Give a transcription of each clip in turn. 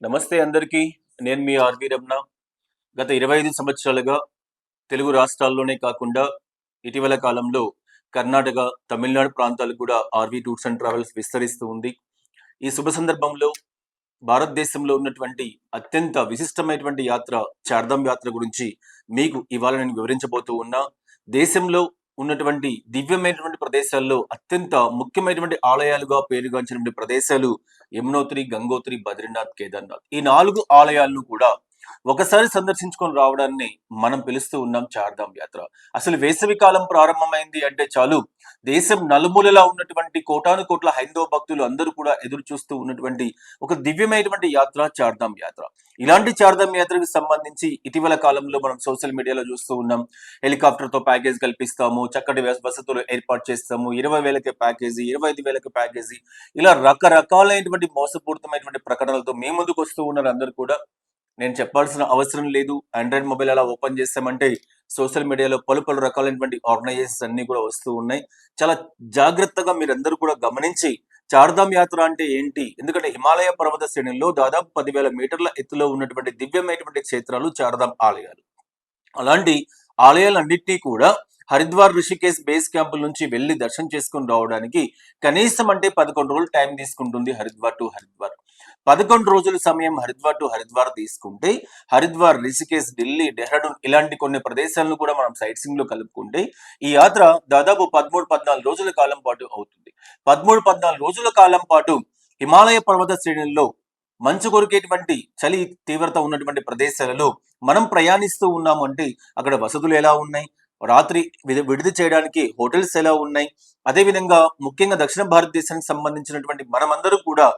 నమస్తే అందరికీ. నేను మీ ఆర్వి రమణ. గత 25 సంవత్సరాలుగా తెలుగు రాష్ట్రాల్లోనే కాకుండా ఇటీవల కాలంలో కర్ణాటక, తమిళనాడు ప్రాంతాలకు కూడా ఆర్వి టూర్స్ అండ్ ట్రావెల్స్ విస్తరిస్తూ ఉంది. ఈ శుభ సందర్భంలో భారతదేశంలో ఉన్నటువంటి అత్యంత విశిష్టమైనటువంటి యాత్ర చార్ధామ్ యాత్ర గురించి మీకు ఇవాళ నేను వివరించబోతూ ఉన్నా. దేశంలో ఉన్నటువంటి దివ్యమైనటువంటి ప్రదేశాల్లో అత్యంత ముఖ్యమైనటువంటి ఆలయాలుగా పేరుగాంచినటువంటి ప్రదేశాలు యమునోత్రి, గంగోత్రి, బద్రీనాథ్, కేదార్నాథ్. ఈ 4 ఆలయాలను కూడా ఒకసారి సందర్శించుకొని రావడాన్ని మనం పిలుస్తూ ఉన్నాం చార్ధామ్ యాత్ర. అసలు వేసవి కాలం ప్రారంభమైంది అంటే చాలు దేశం నలుమూలలా ఉన్నటువంటి కోటాను కోట్ల హైందవ భక్తులు అందరూ కూడా ఎదురు చూస్తూ ఉన్నటువంటి ఒక దివ్యమైనటువంటి యాత్ర చార్ధామ్ యాత్ర. ఇలాంటి చార్ధామ్ యాత్రకు సంబంధించి ఇటీవల కాలంలో మనం సోషల్ మీడియాలో చూస్తూ ఉన్నాం. హెలికాప్టర్ తో ప్యాకేజ్ కల్పిస్తాము, చక్కటి వసతులు ఏర్పాటు చేస్తాము, 20,000కి ప్యాకేజీ, 25,000కి ప్యాకేజీ, ఇలా రకరకాలైనటువంటి మోసపూరితమైనటువంటి ప్రకటనలతో మీ ముందుకు వస్తూ ఉన్నారు అందరూ కూడా. నేను చెప్పాల్సిన అవసరం లేదు. ఆండ్రాయిడ్ మొబైల్ అలా ఓపెన్ చేస్తామంటే సోషల్ మీడియాలో పలు పలు రకాలైనటువంటి ఆర్గనైజేషన్స్ అన్ని కూడా వస్తూ ఉన్నాయి. చాలా జాగ్రత్తగా మీరందరూ కూడా గమనించి చార్ధామ్ యాత్ర అంటే ఏంటి, ఎందుకంటే హిమాలయ పర్వత శ్రేణుల్లో దాదాపు 10,000 మీటర్ల ఎత్తులో ఉన్నటువంటి దివ్యమైనటువంటి క్షేత్రాలు చార్ధామ్ ఆలయాలు. అలాంటి ఆలయాలన్నింటినీ కూడా హరిద్వార్, రిషికేశ్ బేస్ క్యాంపుల నుంచి వెళ్లి దర్శనం చేసుకుని రావడానికి కనీసం అంటే 11 రోజులు టైం తీసుకుంటుంది. హరిద్వార్ టు హరిద్వార్ 11 రోజుల సమయం హరిద్వార్ టు హరిద్వార్ తీసుకుంటే, హరిద్వార్, రిషికేశ్, ఢిల్లీ, డెహ్రాడూన్ ఇలాంటి కొన్ని ప్రదేశాలను కూడా మనం సైట్ సీయింగ్ లో కలుపుకుంటే ఈ యాత్ర దాదాపు 13-14 రోజుల కాలం పాటు అవుతుంది. 13-14 రోజుల కాలం పాటు హిమాలయ పర్వత శ్రేణుల్లో మంచు కొరికేటువంటి చలి తీవ్రత ఉన్నటువంటి ప్రదేశాలలో మనం ప్రయాణిస్తూ ఉన్నాము అంటే అక్కడ వసతులు ఎలా ఉన్నాయి, రాత్రి విడిది చేయడానికి హోటల్స్ ఎలా ఉన్నాయి, అదేవిధంగా ముఖ్యంగా దక్షిణ భారతదేశానికి సంబంధించినటువంటి మనమందరూ కూడా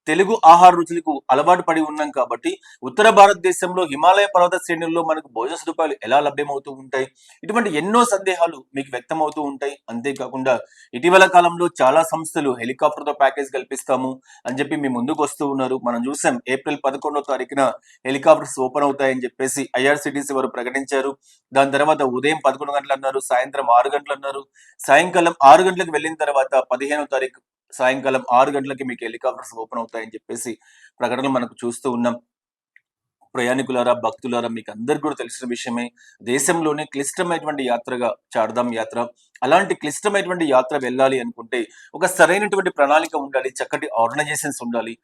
తెలుగు ఆహార రుచులకు అలవాటు పడి ఉన్నాం కాబట్టి ఉత్తర భారతదేశంలో హిమాలయ పర్వత శ్రేణుల్లో మనకు భోజన సదుపాయాలు ఎలా లభ్యమవుతూ ఉంటాయి, ఇటువంటి ఎన్నో సందేహాలు మీకు వ్యక్తమవుతూ ఉంటాయి. అంతేకాకుండా ఇటీవల కాలంలో చాలా సంస్థలు హెలికాప్టర్ తో ప్యాకేజ్ కల్పిస్తాము అని చెప్పి మీ ముందుకు వస్తూ ఉన్నారు. మనం చూసాం ఏప్రిల్ 11వ తారీఖున హెలికాప్టర్స్ ఓపెన్ అవుతాయని చెప్పేసి ఐఆర్సిటిసి వారు ప్రకటించారు. దాని తర్వాత ఉదయం 11 గంటలు అన్నారు, సాయంత్రం 6 గంటలు అన్నారు. సాయంకాలం 6 గంటలకు వెళ్ళిన తర్వాత 15వ తారీఖు సాయంకాలం 6 గంటలకి మీకు హెలికాప్టర్స్ ఓపెన్ అవుతాయని చెప్పేసి ప్రకటనలు మనకు చూస్తూ ఉన్నాం. ప్రయాణికులారా, భక్తులారా, మీకు అందరికి కూడా తెలిసిన విషయమే. దేశంలోనే క్లిష్టమైనటువంటి యాత్రగా చార్ధామ్ యాత్ర. అలాంటి క్లిష్టమైనటువంటి యాత్ర వెళ్ళాలి అనుకుంటే ఒక సరైనటువంటి ప్రణాళిక ఉండాలి, చక్కటి ఆర్గనైజేషన్స్ ఉండాలి.